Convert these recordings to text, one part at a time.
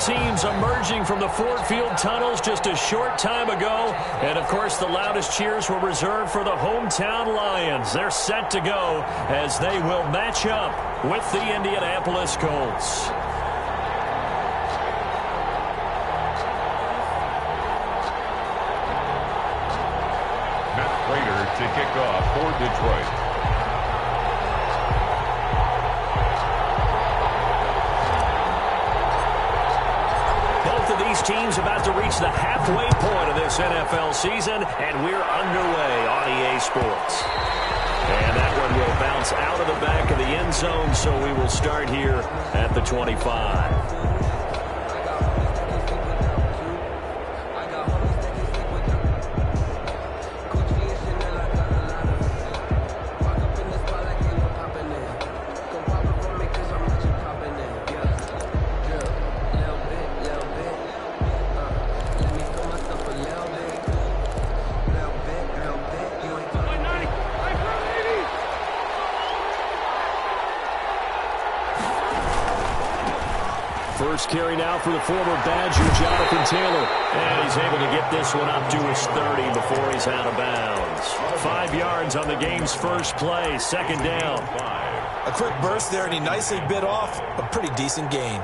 teams emerging from the Ford Field tunnels just a short time ago. And, of course, the loudest cheers were reserved for the hometown Lions. They're set to go as they will match up with the Indianapolis Colts. To kick off for Detroit. Both of these teams about to reach the halfway point of this NFL season, and we're underway on EA Sports. And that one will bounce out of the back of the end zone, so we will start here at the 25. First carry now for the former Badger, Jonathan Taylor. And he's able to get this one up to his 30 before he's out of bounds. 5 yards on the game's first play, second down. A quick burst there, and he nicely bit off a pretty decent gain.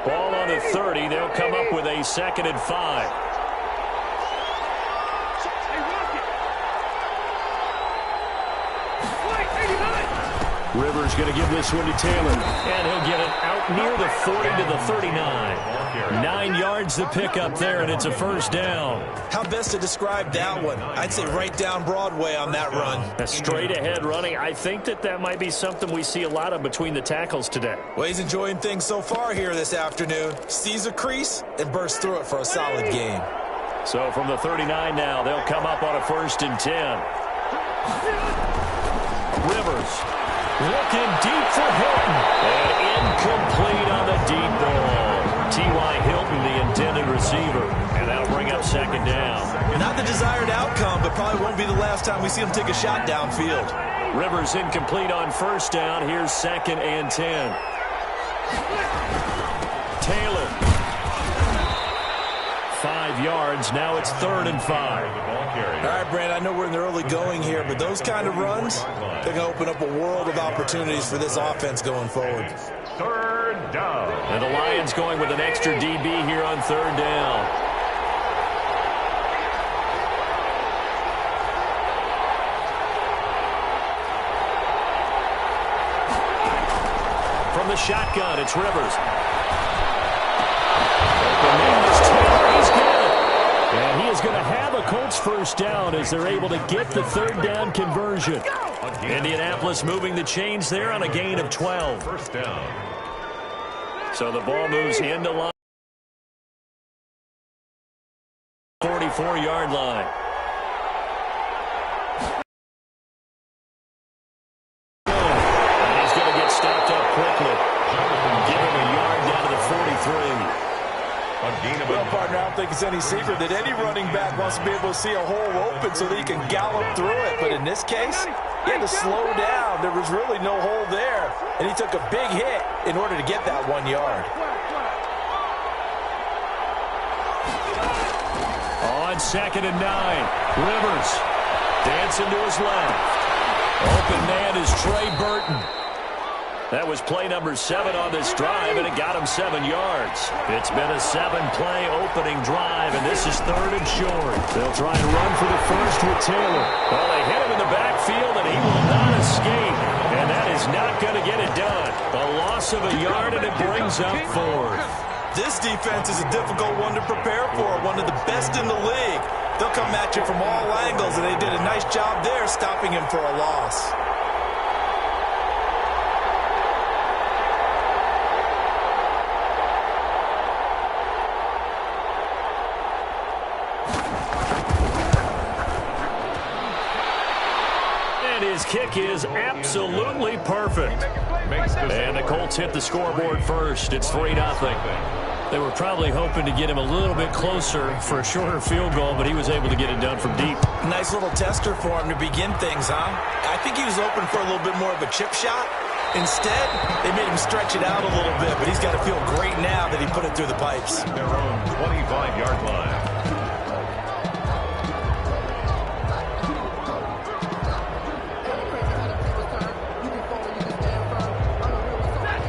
Ball on the 30. They'll come up with a 2nd and 5. Rivers going to give this one to Taylor, and he'll get it out near the 40 to the 39. 9 yards to pick up there, and it's a first down. How best to describe that one? I'd say right down Broadway on that run. A straight-ahead running. I think that might be something we see a lot of between the tackles today. Well, he's enjoying things so far here this afternoon. Sees a crease and bursts through it for a solid gain. So from the 39 now, they'll come up on a 1st and 10. Rivers. Looking deep for Hilton. And incomplete on the deep ball. T.Y. Hilton, the intended receiver. And that'll bring up 2nd down. Not the desired outcome, but probably won't be the last time we see him take a shot downfield. Rivers incomplete on 1st down. Here's 2nd and 10. Taylor. 5 yards. Now it's 3rd and 5. All right, Brand, I know we're in the early going here, but those kind of runs, they're going to open up a world of opportunities for this offense going forward. 3rd down. And the Lions going with an extra DB here on 3rd down. From the shotgun, it's Rivers. Open man is Taylor. He's good. And he is going to have a Colts first down as they're able to get the 3rd down conversion. Indianapolis moving the chains there on a gain of 12. First down. So the ball moves into line. 44-yard line. And he's going to get stopped up quickly. Give him a yard down to the 43. Well, partner, I don't think it's any secret that any running back wants to be able to see a hole open so that he can gallop through it. But in this case, he had to slow down. There was really no hole there, and he took a big hit in order to get that 1 yard. On 2nd and 9, Rivers dancing to his left. Open man is Trey Burton. That was play number 7 on this drive, and it got him 7 yards. It's been a 7-play opening drive, and this is 3rd and short. They'll try and run for the first with Taylor. Well, they hit him in the backfield, and he will not escape. And that is not going to get it done. A loss of a yard, and it brings up 4th. This defense is a difficult one to prepare for, one of the best in the league. They'll come at you from all angles, and they did a nice job there stopping him for a loss. His kick is absolutely perfect. And the Colts hit the scoreboard first. It's 3-0. They were probably hoping to get him a little bit closer for a shorter field goal, but he was able to get it done from deep. Nice little tester for him to begin things, huh? I think he was open for a little bit more of a chip shot. Instead, they made him stretch it out a little bit, but he's got to feel great now that he put it through the pipes. Their own 25-yard line.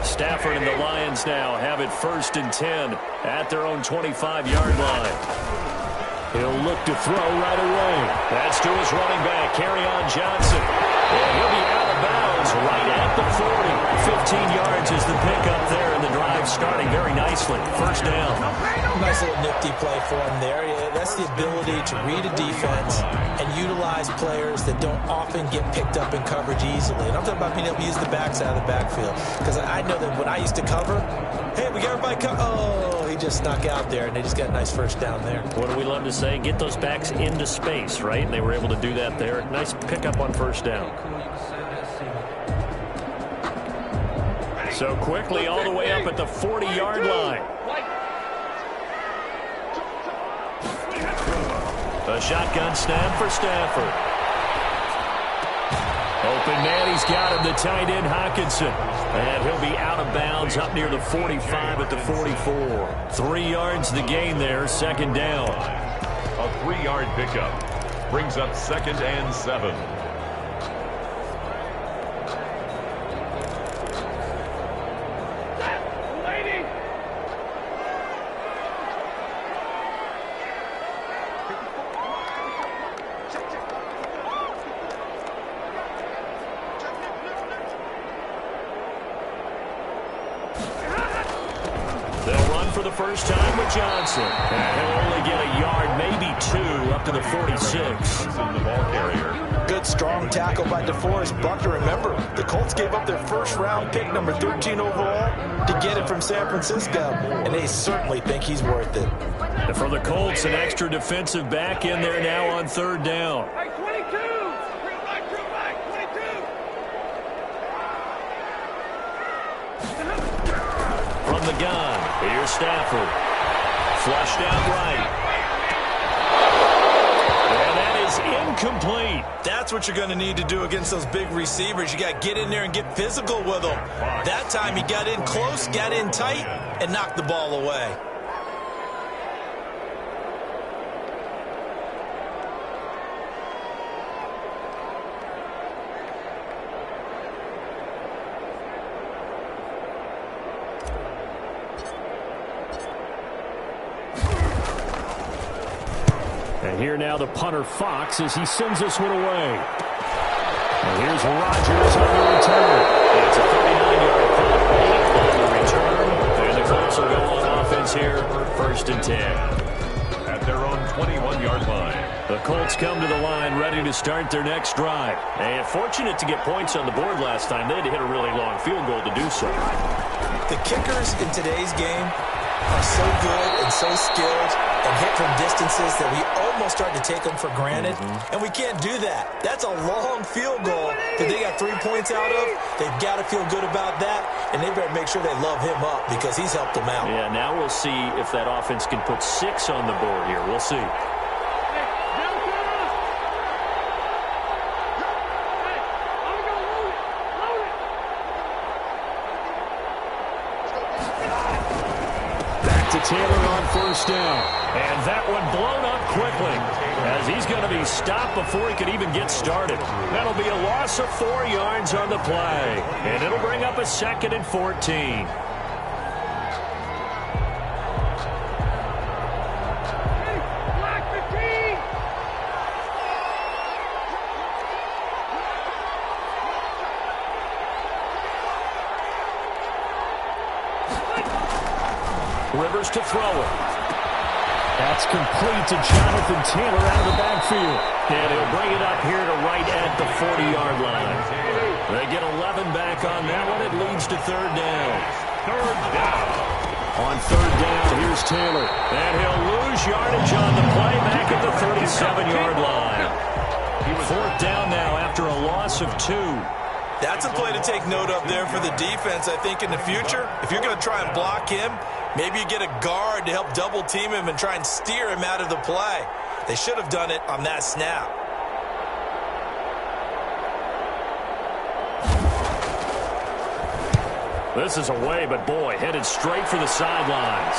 Stafford and the Lions now have it 1st and 10 at their own 25-yard line. He'll look to throw right away. That's to his running back, Kerryon Johnson. And he'll be out of bounds right at the 40. 15 yards is the pickup there, and the drive starting very nicely. 1st down. Nice little nifty play for him there. That's the ability to read a defense and utilize players that don't often get picked up in coverage easily. And I'm talking about being able to use the backside of the backfield. Because I know that when I used to cover, hey, we got everybody cover. Oh, he just snuck out there, and they just got a nice 1st down there. What do we love to say? Get those backs into space, right? And they were able to do that there. Nice pickup on 1st down. So quickly all the way up at the 40-yard line. A shotgun snap for Stafford. Open man, he's got him, the tight end Hockenson. And he'll be out of bounds up near the 45 at the 44. 3 yards the gain there, 2nd down. A 3-yard pickup brings up 2nd and 7. For the 1st time with Johnson. And he'll only get a yard, maybe 2, up to the 46. The ball carrier. Good, strong tackle by DeForest Buckner. Remember, the Colts gave up their 1st-round pick, number 13 overall, to get it from San Francisco, and they certainly think he's worth it. And for the Colts, an extra defensive back in there now on 3rd down. From the gun, here's Stafford. Flushed out right. And that is incomplete. That's what you're going to need to do against those big receivers. You got to get in there and get physical with them. That time he got in close, got in tight, and knocked the ball away. And here now the punter Fox as he sends this one away. And here's Rodgers on the return. It's a 39-yard punt, 8 on the return. And the Colts will go on offense here, 1st and 10. At their own 21-yard line. The Colts come to the line ready to start their next drive. And fortunate to get points on the board last time. They had to hit a really long field goal to do so. The kickers in today's game are so good and so skilled and hit from distances that we almost start to take them for granted. And we can't do that. That's a long field goal that they got 3 points out of. They've got to feel good about that, and they better make sure they love him up because he's helped them out. Yeah, now we'll see if that offense can put 6 on the board here. We'll see. Taylor on 1st down. And that one blown up quickly as he's going to be stopped before he could even get started. That'll be a loss of 4 yards on the play. And it'll bring up a 2nd and 14. Rivers to throw it. That's complete to Jonathan Taylor out of the backfield. And he'll bring it up here to right at the 40-yard line. They get 11 back on that one. It leads to 3rd down. 3rd down. On 3rd down, here's Taylor. And he'll lose yardage on the play back at the 37-yard line. 4th down now after a loss of 2. That's a play to take note of there for the defense, I think, in the future. If you're going to try and block him, Maybe you get a guard to help double team him and try and steer him out of the play. They should have done it on that snap. This is away, but boy, headed straight for the sidelines.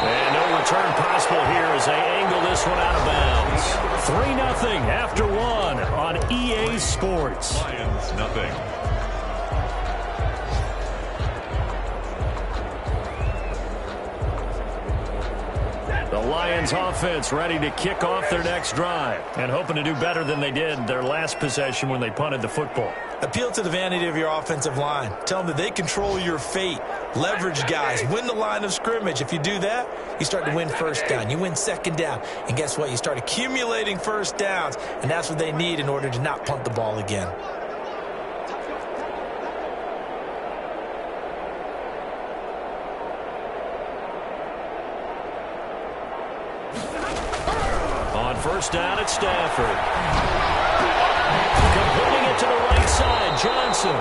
And no return possible here as they angle this one out of bounds. 3-0 after one on EA Sports. Lions, nothing. The Lions offense ready to kick off their next drive and hoping to do better than they did their last possession when they punted the football. Appeal to the vanity of your offensive line. Tell them that they control your fate. Leverage guys. Win the line of scrimmage. If you do that, you start to win first down. You win second down. And guess what? You start accumulating first downs. And that's what they need in order to not punt the ball again. On first down, it's Stafford. Completing it to the right side, Johnson.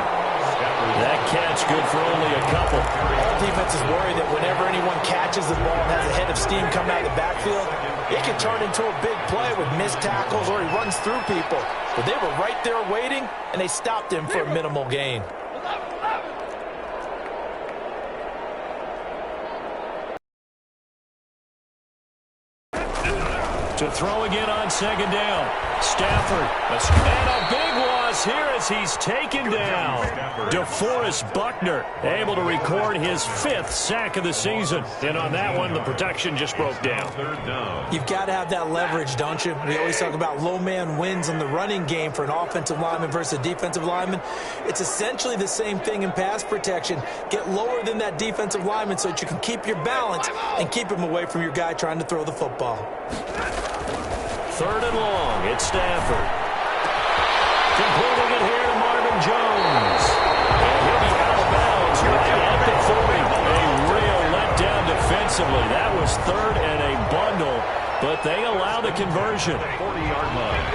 That catch good for only a couple. All defenses worry that whenever anyone catches the ball and has a head of steam coming out of the backfield, it can turn into a big play with missed tackles or he runs through people. But they were right there waiting, and they stopped him for a minimal gain. To throw again on second down. Stafford. And a big loss here as he's taken down. DeForest Buckner able to record his 5th sack of the season. And on that one, the protection just broke down. Third down. You've got to have that leverage, don't you? We always talk about low man wins in the running game for an offensive lineman versus a defensive lineman. It's essentially the same thing in pass protection. Get lower than that defensive lineman so that you can keep your balance and keep him away from your guy trying to throw the football. Third and long, it's Stafford. Completing it here to Marvin Jones. And he'll be out of bounds right at the 40. A real letdown defensively. That was third and a bundle, but they allow the conversion. 40-yard line.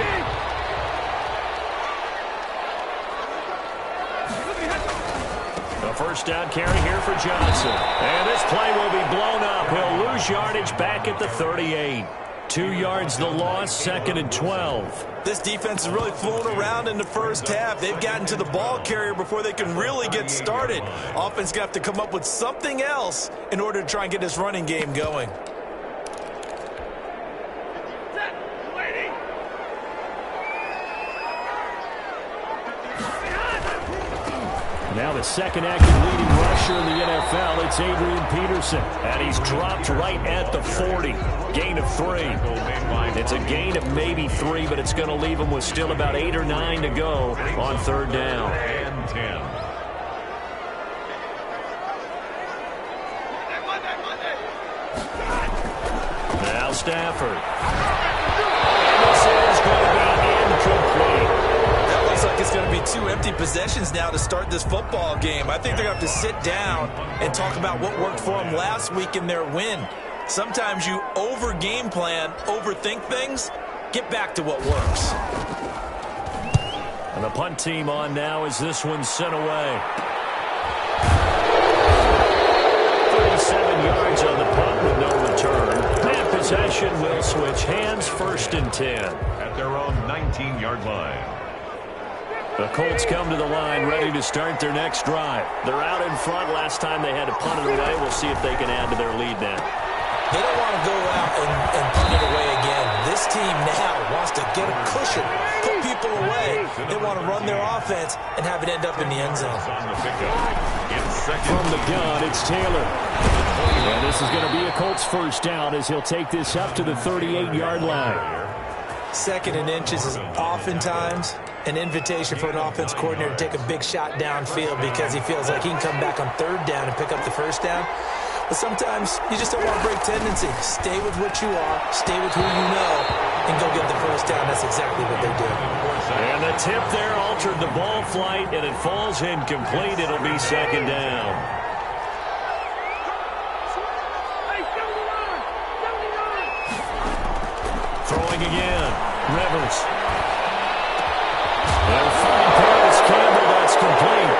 A first down carry here for Johnson. And this play will be blown up. He'll lose yardage back at the 38. 2 yards the loss, second and 12. This defense has really flown around in the first half. They've gotten to the ball carrier before they can really get started. Offense going to have to come up with something else in order to try and get this running game going. Now the second active leading rusher in the NFL, it's Adrian Peterson. And he's dropped right at the 40. Gain of 3. It's a gain of maybe 3, but it's going to leave him with still about 8 or 9 to go on third down. And 10. Now Stafford. This is going to be incomplete. Looks like it's going to be 2 empty possessions now to start this football game. I think they're going to have to sit down and talk about what worked for them last week in their win. Sometimes you over-game plan, overthink things. Get back to what works. And the punt team on now as this one's sent away. 37 yards on the punt with no return. And possession will switch hands, first and 10. At their own 19-yard line. The Colts come to the line ready to start their next drive. They're out in front. Last time they had to punt it away. We'll see if they can add to their lead now. They don't want to go out and punt it away again. This team now wants to get a cushion, put people away. They want to run their offense and have it end up in the end zone. From the gun, it's Taylor. And this is going to be a Colts first down as he'll take this up to the 38-yard line. Second and inches is oftentimes an invitation for an offense coordinator to take a big shot downfield because he feels like he can come back on third down and pick up the first down. But sometimes you just don't want to break tendency. Stay with what you are, stay with who you know, and go get the first down. That's exactly what they did. And the tip there altered the ball flight, and it falls incomplete. It'll be second down. Throwing again. Rivers. They'll find Paris Campbell. That's complete.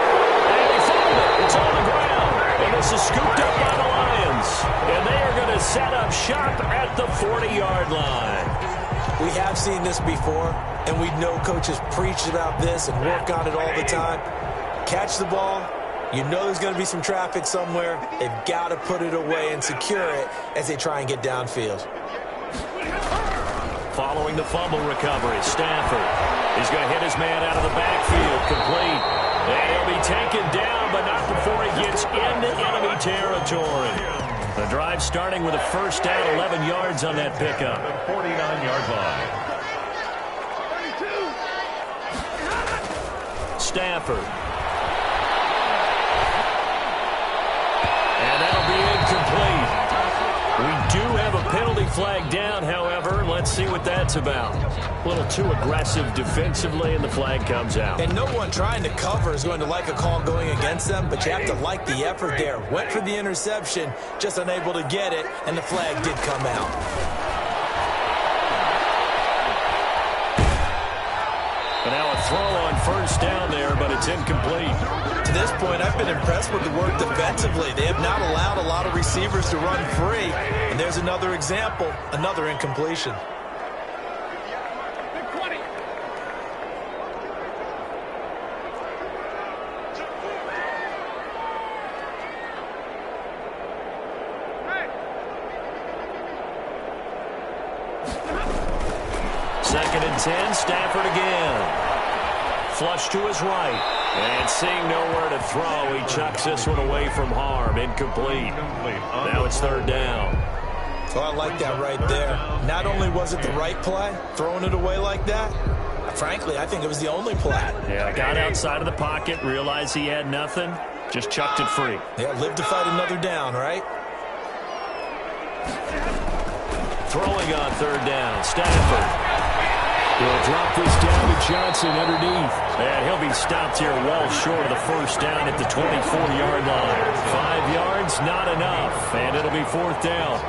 And he found it. It's on the ground. And This is scooped up by the Lions. And they are going to set up shop at the 40-yard line. We have seen this before, and we know coaches preach about this and work on it all the time. Catch the ball. You know there's going to be some traffic somewhere. They've got to put it away and secure it as they try and get downfield. Following the fumble recovery, Stafford. He's going to hit his man out of the backfield, complete. And he'll be taken down, but not before he gets into enemy territory. The drive starting with a first down, 11 yards on that pickup. 49-yard line. Stafford. And that'll be incomplete. We do have a penalty flag down, however. Let's see what that's about. A little too aggressive defensively, and the flag comes out. And no one trying to cover is going to like a call going against them, but you have to like the effort there. Went for the interception, just unable to get it, and the flag did come out. And now a throw on first down there, but it's incomplete. To this point, I've been impressed with the work defensively. They have not allowed a lot of receivers to run free. And there's another example, another incompletion. Second and 10, Stafford again. Flush to his right. And seeing nowhere to throw, he chucks this one away from harm. Incomplete. Now it's third down. So I like that right there. Not only was it the right play, throwing it away like that, frankly, I think it was the only play. Yeah, got outside of the pocket, realized he had nothing, just chucked it free. Yeah, live to fight another down, right? Throwing on third down, Stafford. He'll drop this down to Johnson underneath. And he'll be stopped here well short of the first down at the 24-yard line. 5 yards, not enough. And it'll be fourth down.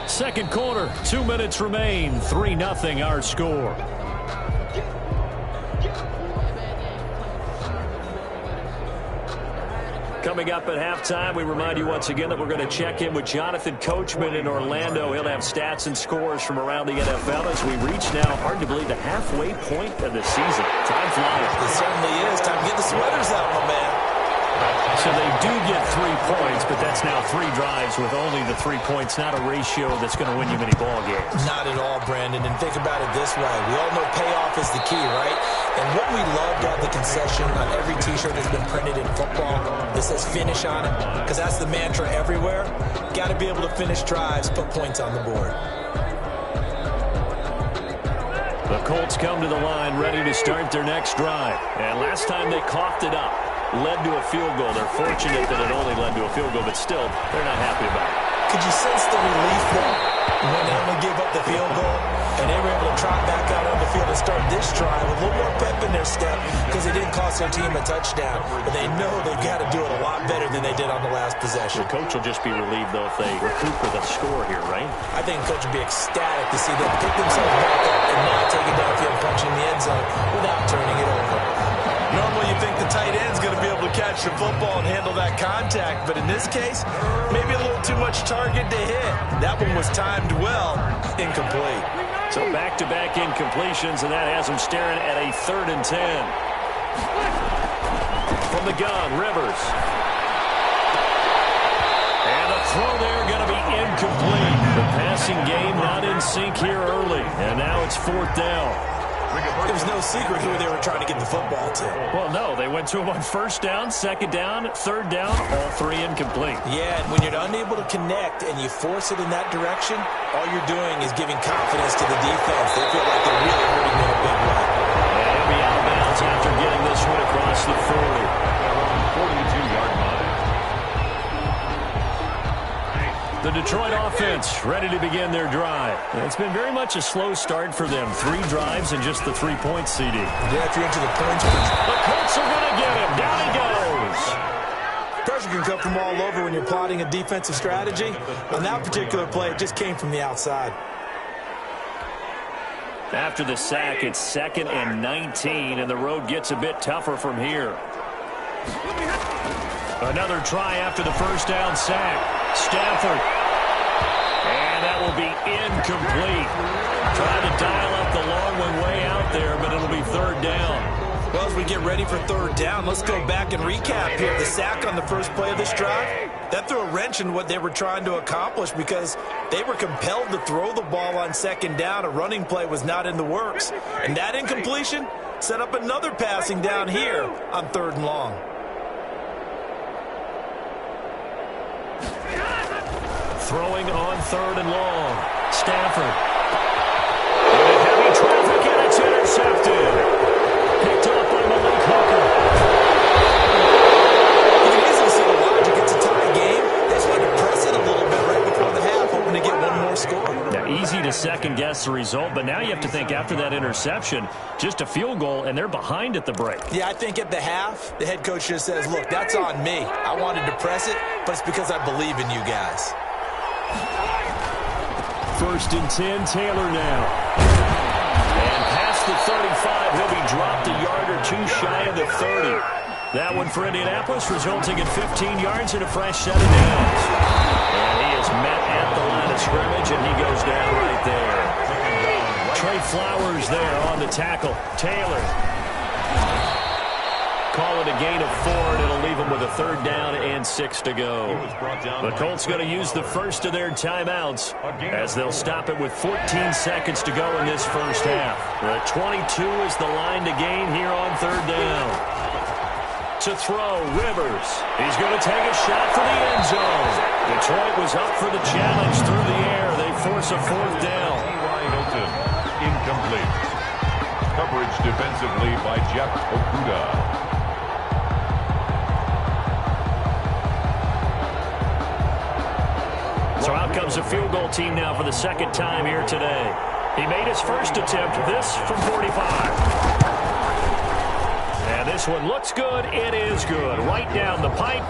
Second quarter, 2 minutes remain. 3-0 our score. Coming up at halftime, we remind you once again that we're going to check in with Jonathan Coachman in Orlando. He'll have stats and scores from around the NFL as we reach now, hard to believe, the halfway point of the season. Time flies. It certainly is. Time to get the sweaters out, my man. So they do get 3 points, but that's now 3 drives with only the 3 points, not a ratio that's going to win you many ball games. Not at all, Brandon. And think about it this way. We all know payoff is the key, right? And what we loved at the concession on every T-shirt that's been printed in football that says finish on it, because that's the mantra everywhere. Got to be able to finish drives, put points on the board. The Colts come to the line ready to start their next drive. And last time they coughed it up, led to a field goal. They're fortunate that it only led to a field goal, but still, they're not happy about it. Could you sense the relief, though, when they only gave up the field goal and they were able to trot back out on the field and start this drive with a little more pep in their step because it didn't cost their team a touchdown, but they know they've got to do it a lot better than they did on the last possession. The coach will just be relieved, though, if they recoup with a score here, right? I think the coach would be ecstatic to see them pick themselves back up and now take it downfield, punching the end zone without turning it over. Normally you think the tight end's going to be able to catch the football and handle that contact, but in this case, maybe a little too much target to hit. That one was timed well, incomplete. So back-to-back incompletions, and that has them staring at a 3rd and 10. From the gun, Rivers. And a throw there going to be incomplete. The passing game not in sync here early, and now it's 4th down. It was no secret who they were trying to get the football to. Well, no, they went to him on 1st down, 2nd down, 3rd down, all 3 incomplete. Yeah, and when you're unable to connect and you force it in that direction, all you're doing is giving confidence to the defense. They feel like they're really hurting in a big way. And he'll be out of bounds after getting this one across the 40. 42-yard line. The Detroit offense ready to begin their drive. It's been very much a slow start for them. 3 drives and just the 3 points, CD. Yeah, if you're into the points. The Colts are going to get him. Down he goes. Pressure can come from all over when you're plotting a defensive strategy. On that particular play, it just came from the outside. After the sack, it's 2nd and 19, and the road gets a bit tougher from here. Another try after the first down sack. Stafford. And that will be incomplete. Trying to dial up the long one way out there, but it'll be third down. Well, as we get ready for third down, let's go back and recap here. The sack on the first play of this drive, that threw a wrench in what they were trying to accomplish because they were compelled to throw the ball on second down. A running play was not in the works. And that incompletion set up another passing down here on third and long. Throwing on third and long. Stafford. Into heavy traffic, and it's intercepted. Picked off by Malik Hooker. You can easily see the logic. It's a tie game. They just wanted to press it a little bit right before the half, hoping to get one more score. Now, easy to second-guess the result, but now you have to think after that interception, just a field goal, and they're behind at the break. Yeah, I think at the half, the head coach just says, look, that's on me. I wanted to press it, but it's because I believe in you guys. First and 10, Taylor now. And past the 35, he'll be dropped a yard or two shy of the 30. That one for Indianapolis, resulting in 15 yards and a fresh set of downs. And he is met at the line of scrimmage, and he goes down right there. Trey Flowers there on the tackle. Taylor. Call it a gain of 4, and it'll leave them with a third down and 6 to go. The Colts going to use the first of their timeouts as they'll stop it with 14 seconds to go in this first half. The 22 is the line to gain here on third down. To throw, Rivers. He's going to take a shot for the end zone. Detroit was up for the challenge through the air. They force a fourth down. Incomplete. Coverage defensively by Jeff Okudah. So out comes a field goal team now for the second time here today. He made his first attempt, this from 45. And this one looks good. It is good. Right down the pipe.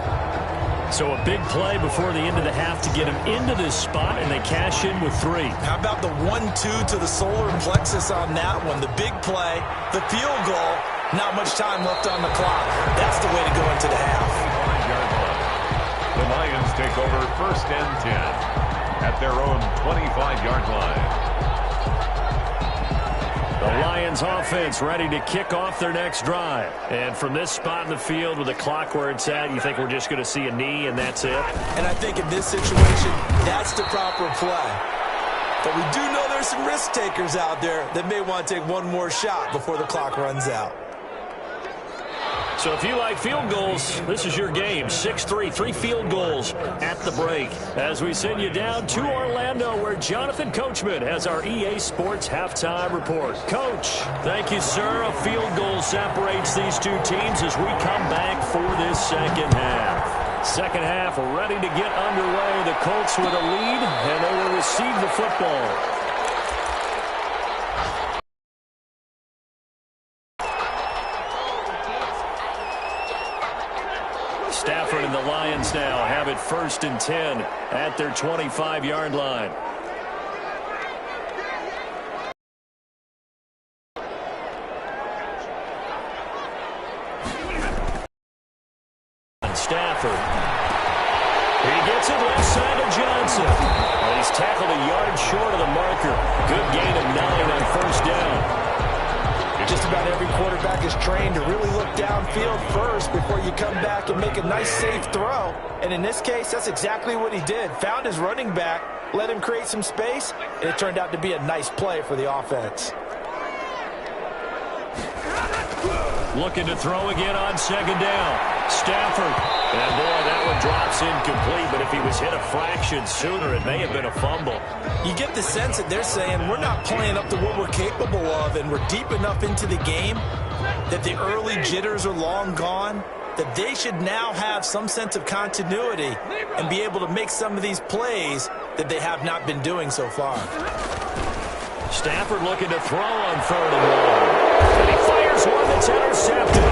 So a big play before the end of the half to get him into this spot, and they cash in with 3. How about the 1-2 to the solar plexus on that one? The big play, the field goal, not much time left on the clock. That's the way to go into the half. The Lions take over first and 10 at their own 25-yard line. The Lions offense ready to kick off their next drive. And from this spot in the field with the clock where it's at, you think we're just going to see a knee and that's it? And I think in this situation, that's the proper play. But we do know there's some risk takers out there that may want to take one more shot before the clock runs out. So if you like field goals, this is your game. 6-3, 3 field goals at the break. As we send you down to Orlando, where Jonathan Coachman has our EA Sports halftime report. Coach, thank you, sir. A field goal separates these two teams as we come back for this second half. Second half ready to get underway. The Colts with a lead, and they will receive the football. Stafford and the Lions now have it first and 10 at their 25-yard line. Stafford. He gets it left side of Johnson. Well, he's tackled a yard short of the marker. Good gain of 9 on first down. Just about every quarterback is trained to really look downfield first before you come back and make a nice, safe throw. And in this case, that's exactly what he did. Found his running back, let him create some space, and it turned out to be a nice play for the offense. Looking to throw again on second down. Stafford. And, boy, that one drops incomplete, but if he was hit a fraction sooner, it may have been a fumble. You get the sense that they're saying we're not playing up to what we're capable of, and we're deep enough into the game that the early jitters are long gone, that they should now have some sense of continuity and be able to make some of these plays that they have not been doing so far. Stafford looking to throw on third and 1. And he fires one that's intercepted.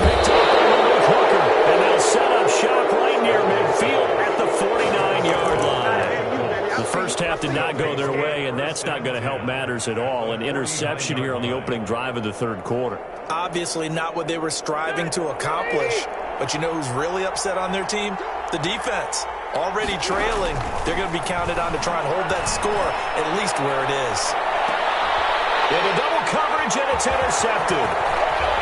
Picked up by Malik Hooker, and they'll set up shop right near midfield at the 49-yard line. The first half did not go their way, and that's not going to help matters at all. An interception here on the opening drive of the third quarter. Obviously not what they were striving to accomplish. But you know who's really upset on their team? The defense. Already trailing, they're going to be counted on to try and hold that score at least where it is. Into double coverage, and it's intercepted.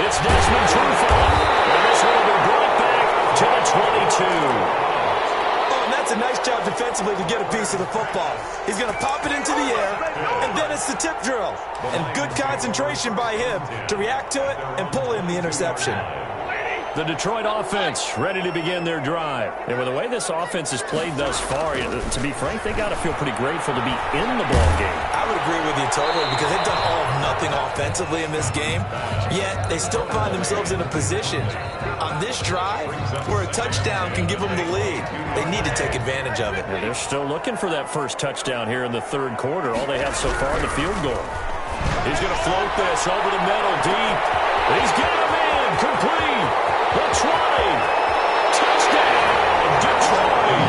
It's Desmond Trufant, and this one will be brought back to the 22. Oh, and that's a nice job defensively to get a piece of the football. He's going to pop it into the air, and then it's the tip drill. And good concentration by him to react to it and pull in the interception. The Detroit offense ready to begin their drive. And with the way this offense has played thus far, to be frank, they got to feel pretty grateful to be in the ball game. I would agree with you totally because they've done all of nothing offensively in this game, yet they still find themselves in a position on this drive where a touchdown can give them the lead. They need to take advantage of it. Yeah, they're still looking for that first touchdown here in the third quarter. All they have so far, the field goal. He's going to float this over the middle, deep. He's got him in, complete. The 20. Touchdown, Detroit.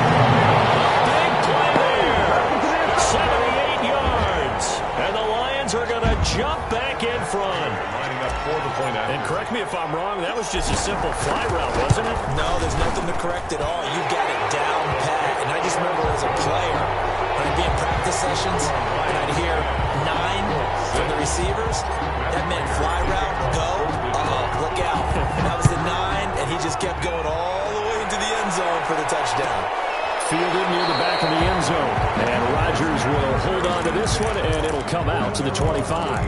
Big play there. 78 yards. And the Lions are going to jump back in front. Lining up for the point out. And correct me if I'm wrong, that was just a simple fly route, wasn't it? No, there's nothing to correct at all. You got it down pat. And I just remember as a player, when I'd be in practice sessions, and I'd hear 9 from the receivers, that meant fly route, go, look out. That was the 9, and he just kept going all the way into the end zone for the touchdown. Fielded near the back of the end zone. And Rodgers will hold on to this one, and it'll come out to the 25.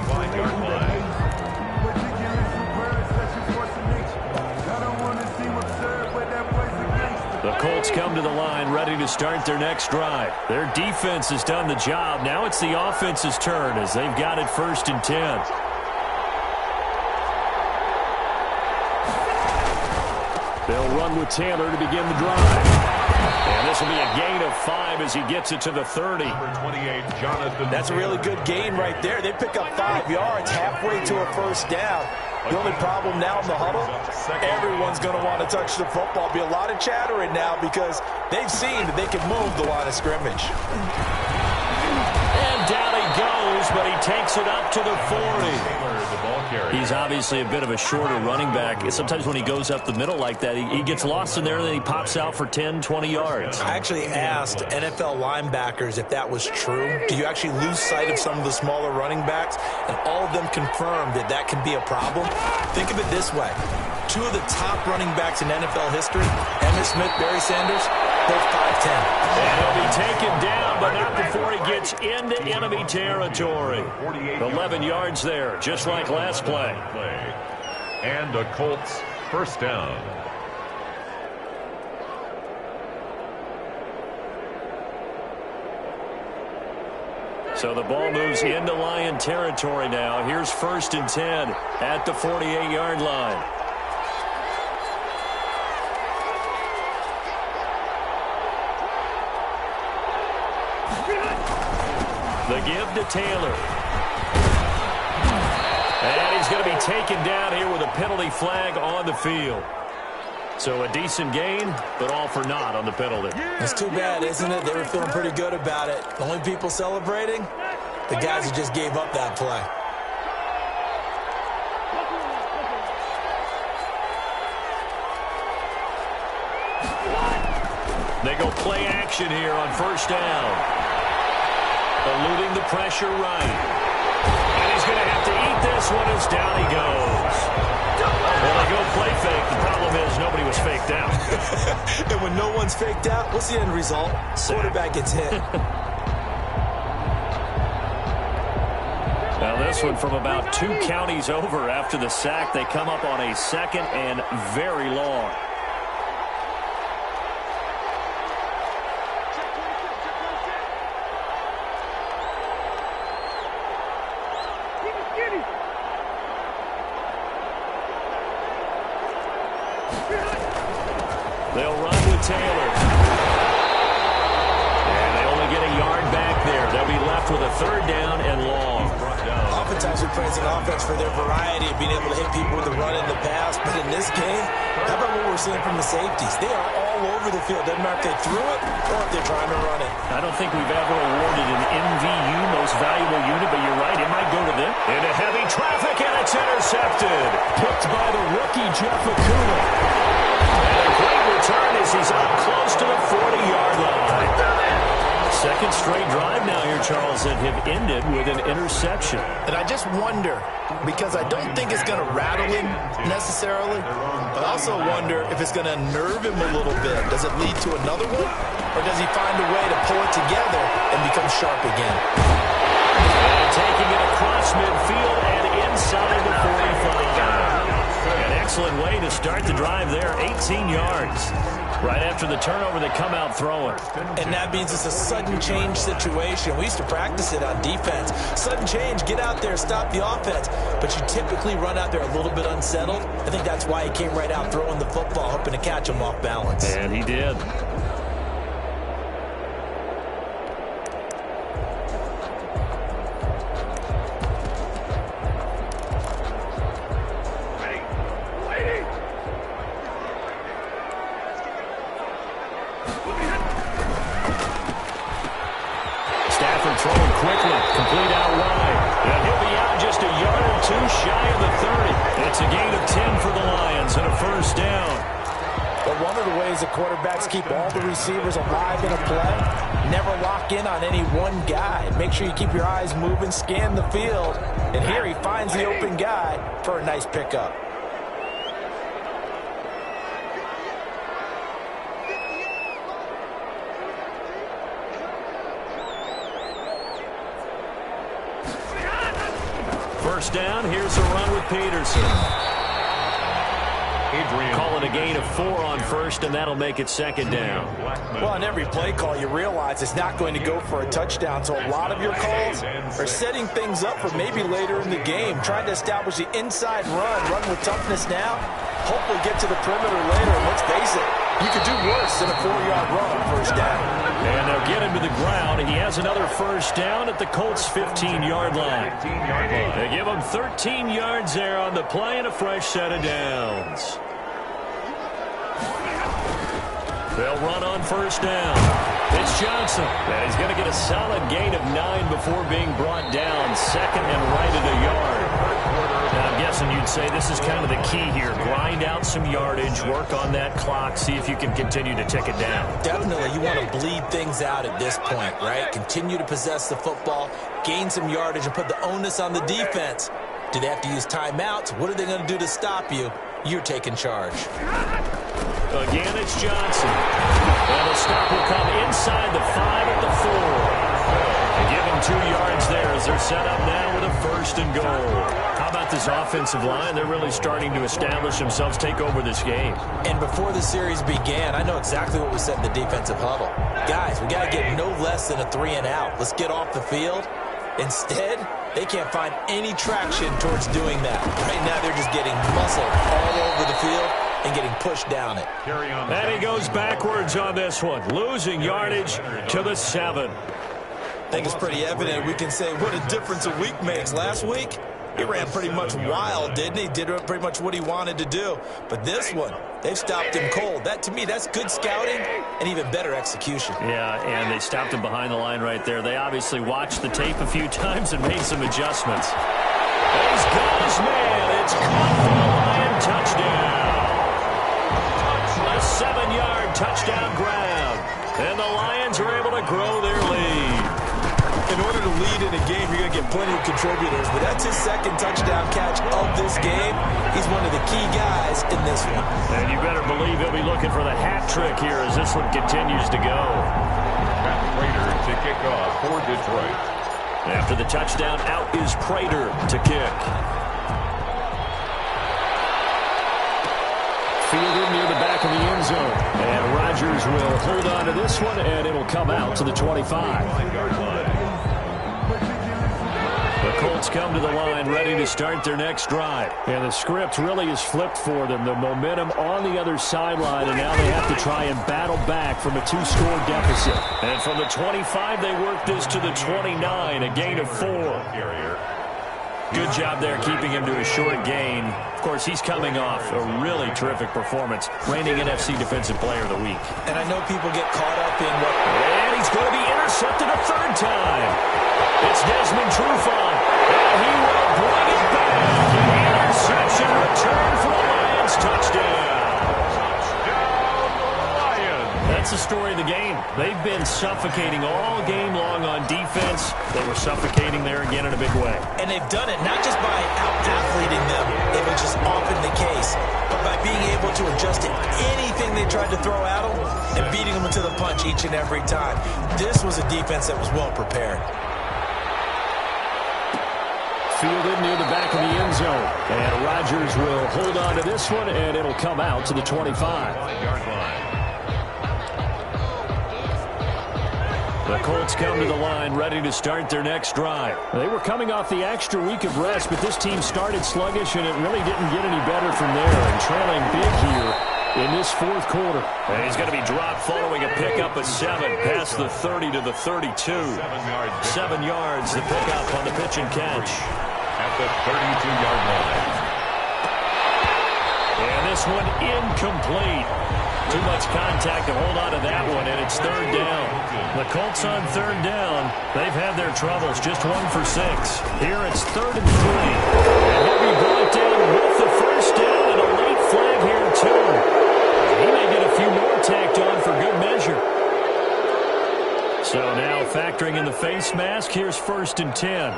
The Colts come to the line ready to start their next drive. Their defense has done the job. Now it's the offense's turn as they've got it 1st and 10. They'll run with Taylor to begin the drive. And this will be a gain of 5 as he gets it to the 30. Number 28, Jonathan. That's a really good gain right there. They pick up 5 yards halfway to a first down. The only problem now in the huddle, everyone's going to want to touch the football. Be a lot of chattering now because they've seen that they can move the line of scrimmage. And down he goes, but he takes it up to the 40. He's obviously a bit of a shorter running back. Sometimes when he goes up the middle like that, he gets lost in there, and then he pops out for 10, 20 yards. I actually asked NFL linebackers if that was true. Do you actually lose sight of some of the smaller running backs? And all of them confirmed that that can be a problem. Think of it this way. 2 of the top running backs in NFL history, Emmitt Smith, Barry Sanders, both 5'10". And he'll be taken down, but not before he gets into enemy territory. 11 yards there, just like last play. And the Colts first down. So the ball moves into Lion territory now. Here's 1st and 10 at the 48-yard line. The give to Taylor. And he's going to be taken down here with a penalty flag on the field. So a decent gain, but all for naught on the penalty. It's too bad, isn't it? They were feeling pretty good about it. The only people celebrating, the guys who just gave up that play. They go play action here on 1st down. Eluding the pressure right. And he's going to have to eat this one as down he goes. Well, they go play fake. The problem is nobody was faked out. And when no one's faked out, what's the end result? Quarterback gets hit. Now this one from about 2 counties over after the sack. They come up on a 2nd and very long. They'll run with Taylor. And they only get a yard back there. They'll be left with a 3rd down and long. Oftentimes we praise an offense for their variety of being able to hit people with the run in the pass. But in this game, how about what we're seeing from the safeties? They are all over the field. Doesn't matter if they threw it or if they're trying to run it. I don't think we've ever awarded an MVU, most valuable unit, but you're right, it might go to them. Into heavy traffic, and it's intercepted. Picked by the rookie, Jeff Okudah. as he's up close to the 40-yard line. Second straight drive now here, Charles, that have ended with an interception. And I just wonder, because I don't think it's going to rattle him necessarily, but I also wonder if it's going to unnerve him a little bit. Does it lead to another one, or does he find a way to pull it together and become sharp again? And taking it across midfield and inside the 45. An excellent way to start the drive there, 18 yards. Right after the turnover, they come out throwing. And that means it's a sudden change situation. We used to practice it on defense. Sudden change, get out there, stop the offense. But you typically run out there a little bit unsettled. I think that's why he came right out throwing the football, hoping to catch him off balance. And he did. Throwing quickly, complete out wide. And he'll be out just a yard or two shy of the 30. It's a gain of 10 for the Lions and a first down. But one of the ways the quarterbacks keep all the receivers alive in a play, never lock in on any one guy. Make sure you keep your eyes moving, scan the field. And here he finds the open guy for a nice pickup. First down, here's a run with Peterson. Calling a gain of 4 on first, and that'll make it second down. Well, on every play call, you realize it's not going to go for a touchdown, so a lot of your calls are setting things up for maybe later in the game, trying to establish the inside run with toughness now, hopefully get to the perimeter later, and let's face it, you could do worse than a 4-yard run on first down. And they'll get him to the ground. He has another first down at the Colts' 15-yard line. They give him 13 yards there on the play and a fresh set of downs. They'll run on first down. It's Johnson. And he's going to get a solid gain of 9 before being brought down. Second and right at a yard. And I'm guessing you'd say this is kind of the key here. Grind out some yardage, work on that clock, see if you can continue to tick it down. Definitely, you want to bleed things out at this point, right? Continue to possess the football, gain some yardage, and put the onus on the defense. Do they have to use timeouts? What are they going to do to stop you? You're taking charge. Again, it's Johnson. And the stop will come inside the 5 at the 4. They give him 2 yards there as they're set up now with a first and goal. How about this offensive line? They're really starting to establish themselves, take over this game. And before the series began, I know exactly what we said in the defensive huddle. Guys, we got to get no less than a 3 and out. Let's get off the field. Instead, they can't find any traction towards doing that. Right now, they're just getting muscled all over the field and getting pushed down it. And he goes backwards on this one, losing yardage to the 7. I think it's pretty evident. We can say what a difference a week makes. Last week, he ran pretty much wild, didn't he? Did pretty much what he wanted to do. But this one, they've stopped him cold. That, to me, that's good scouting and even better execution. Yeah, and they stopped him behind the line right there. They obviously watched the tape a few times and made some adjustments. He's got his man. It's caught for the Lion touchdown. A 7-yard touchdown grab. And the Lions are able to grow their lead. In order to lead in a game, you're going to get plenty of contributors, but that's his second touchdown catch of this game. He's one of the key guys in this one. And you better believe he'll be looking for the hat trick here as this one continues to go. Matt Prater to kick off for Detroit. After the touchdown, out is Prater to kick. Fielded near the back of the end zone. And Rodgers will hold on to this one, and it'll come out to the 25. The Colts come to the line ready to start their next drive. And the script really is flipped for them. The momentum on the other sideline, and now they have to try and battle back from a 2-score deficit. And from the 25, they work this to the 29, a gain of 4. Good job there keeping him to a short gain. Of course, he's coming off a really terrific performance, reigning NFC Defensive Player of the Week. And I know people get caught up in what... And he's going to be intercepted a 3rd time. It's Desmond Trufant, and he will bring it back. Interception return for the Lions. Touchdown. They've been suffocating all game long on defense. They were suffocating there again in a big way. And they've done it not just by out-athleting them, which is often the case, but by being able to adjust to anything they tried to throw at them and beating them to the punch each and every time. This was a defense that was well prepared. Fielded near the back of the end zone. And Rodgers will hold on to this one, and it'll come out to the 25-yard line. The Colts come to the line, ready to start their next drive. They were coming off the extra week of rest, but this team started sluggish, and it really didn't get any better from there. And trailing big here in this fourth quarter. And he's going to be dropped following a pickup of 7 past the 30 to the 32. 7 yards, the pickup on the pitch and catch. At the 32-yard line. And this one incomplete. Too much contact to hold on to that one, and it's third down. The Colts on third down. They've had their troubles, just 1 for 6. Here it's 3rd and 3. And he'll be brought down with the first down and a late flag here, too. He may get a few more tacked on for good measure. So now factoring in the face mask, here's 1st and 10.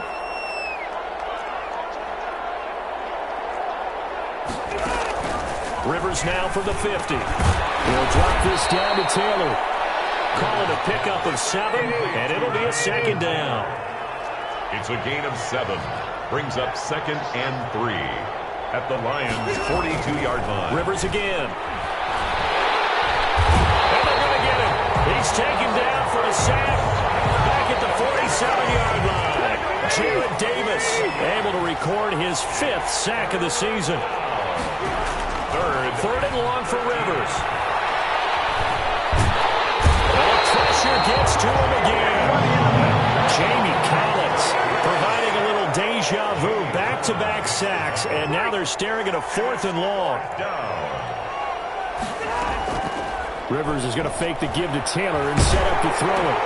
Rivers now for the 50. He'll drop this down to Taylor. Call it a pickup of 7, and it'll be a 2nd down. It's a gain of 7. Brings up 2nd and 3 at the Lions' 42-yard line. Rivers again. And they're going to get him. He's taken down for a sack. Back at the 47-yard line. Jared Davis able to record his 5th sack of the season. Third and long for Rivers. The pressure gets to him again. Jamie Collins providing a little deja vu. Back-to-back sacks, and now they're staring at a 4th and long. Rivers is going to fake the give to Taylor and set up to throw it.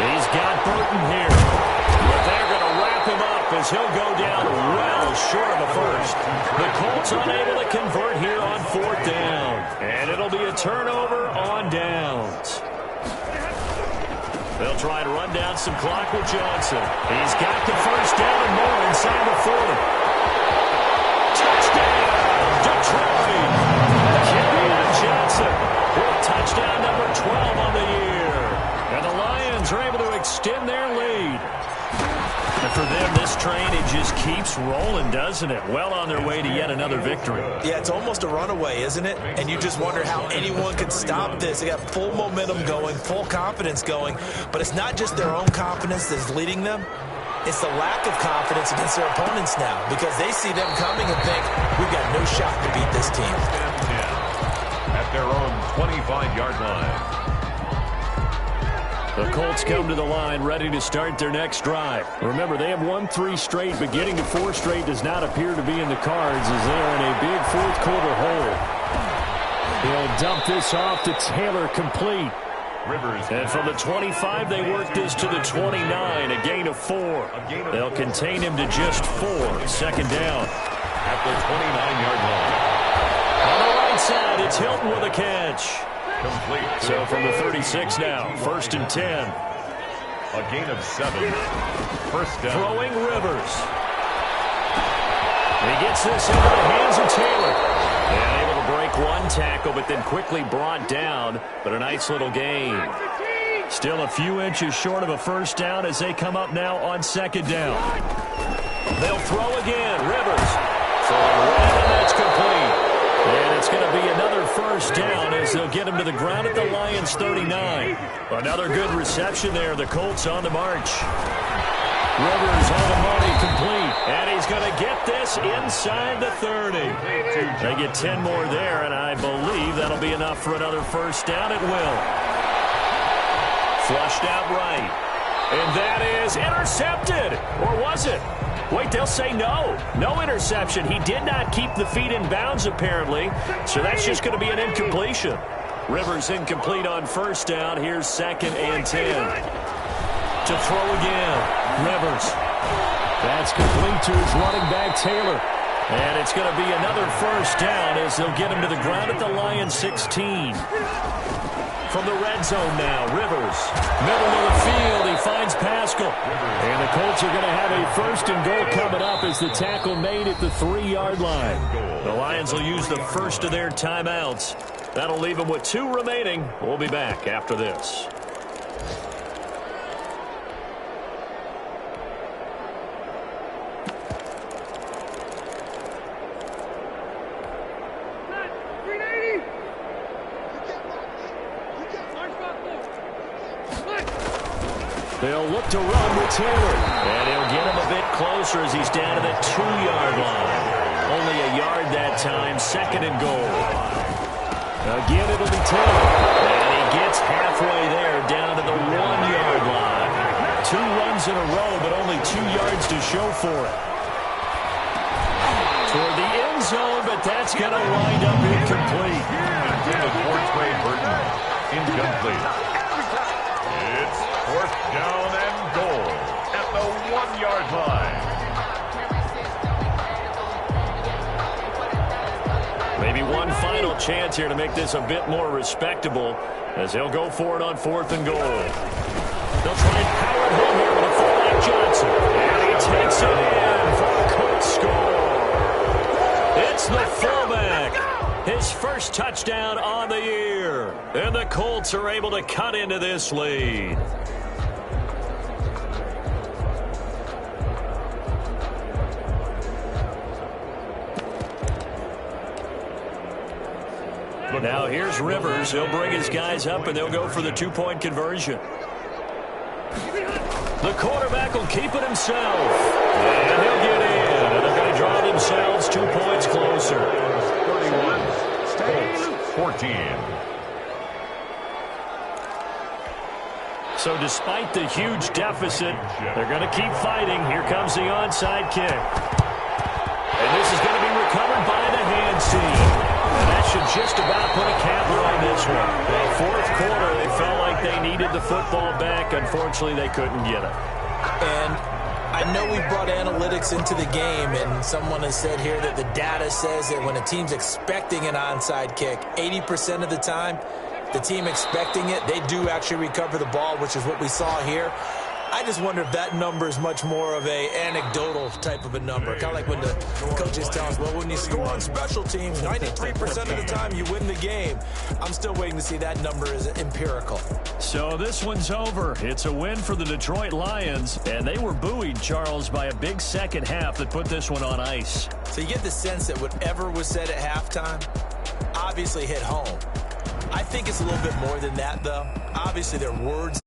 He's got Burton here. But they're going to wrap him up as he'll go down well short of a first. The Colts unable to convert here on 4th down. And it'll be a turnover on downs. They'll try to run down some clock with Johnson. He's got the first down and more inside the 40. Touchdown, Detroit! Kerryon Johnson with touchdown number 12 on the year. And the Lions are able to extend their lead. And for them, this train, it just keeps rolling, doesn't it? Well on their way to yet another victory. Yeah, it's almost a runaway, isn't it? And you just wonder how anyone could stop this. They got full momentum going, full confidence going. But it's not just their own confidence that's leading them. It's the lack of confidence against their opponents now, because they see them coming and think, we've got no shot to beat this team. At their own 25-yard line. The Colts come to the line ready to start their next drive. Remember, they have won 3 straight, but getting to 4 straight does not appear to be in the cards as they are in a big fourth quarter hole. He'll dump this off to Taylor, complete. Rivers. And from the 25, they work this to the 29, a gain of 4. They'll contain him to just 4, 2nd down. At the 29-yard line. On the right side, it's Hilton with a catch. Complete. So from the 36 now, 1st and 10. A gain of 7. First down. Throwing Rivers. He gets this into the hands of Taylor. And able to break one tackle, but then quickly brought down. But a nice little gain. Still a few inches short of a first down as they come up now on 2nd down. They'll throw again. Rivers. And that's complete. And it's going to be another first down as they'll get him to the ground at the Lions' 39. Another good reception there. The Colts on the march. Rivers on the money, complete. And he's going to get this inside the 30. They get 10 more there, and I believe that'll be enough for another first down. It will. Flushed out right. And that is intercepted. Or was it? Wait, they'll say no. No interception. He did not keep the feet in bounds, apparently. So that's just going to be an incompletion. Rivers incomplete on first down. Here's 2nd and 10. To throw again. Rivers. That's complete to his running back, Taylor. And it's going to be another first down as they'll get him to the ground at the Lions' 16. from the red zone now. Rivers, middle of the field. He finds Pascal. And the Colts are going to have a first and goal coming up as the tackle made at the 3-yard line. The Lions will use the first of their timeouts. That'll leave them with 2 remaining. We'll be back after this. They'll look to run with Taylor. And he'll get him a bit closer as he's down to the 2-yard line. Only a yard that time, second and goal. Again, it'll be Taylor. And he gets halfway there, down to the 1-yard line. 2 runs in a row, but only 2 yards to show for it. Toward the end zone, but that's going to wind up incomplete. Intended for Trey Burton. Incomplete. It's 4th down and goal at the 1-yard line. Maybe one final chance here to make this a bit more respectable as they'll go for it on 4th and goal. They'll try and power it home here with a fullback Johnson. And he takes it in for a Colts score. It's the fullback. His first touchdown on the year. And the Colts are able to cut into this lead. Now here's Rivers. He'll bring his guys up, and they'll go for the 2-point conversion. The quarterback will keep it himself. And he'll get in. And they're going to draw themselves 2 points closer. 31, Colts 14. So despite the huge deficit, they're going to keep fighting. Here comes the onside kick. And this is going to be recovered by the hands team. And that should just about put a capper on this one. The 4th quarter, they felt like they needed the football back. Unfortunately, they couldn't get it. And I know we brought analytics into the game, and someone has said here that the data says that when a team's expecting an onside kick, 80% of the time, the team expecting it, they do actually recover the ball, which is what we saw here. I just wonder if that number is much more of a anecdotal type of a number. Kind of like when the coaches tell us, well, when you score on special teams, 93% of the time you win the game. I'm still waiting to see that number is empirical. So this one's over. It's a win for the Detroit Lions, and they were buoyed, Charles, by a big second half that put this one on ice. So you get the sense that whatever was said at halftime obviously hit home. I think it's a little bit more than that, though. Obviously, their words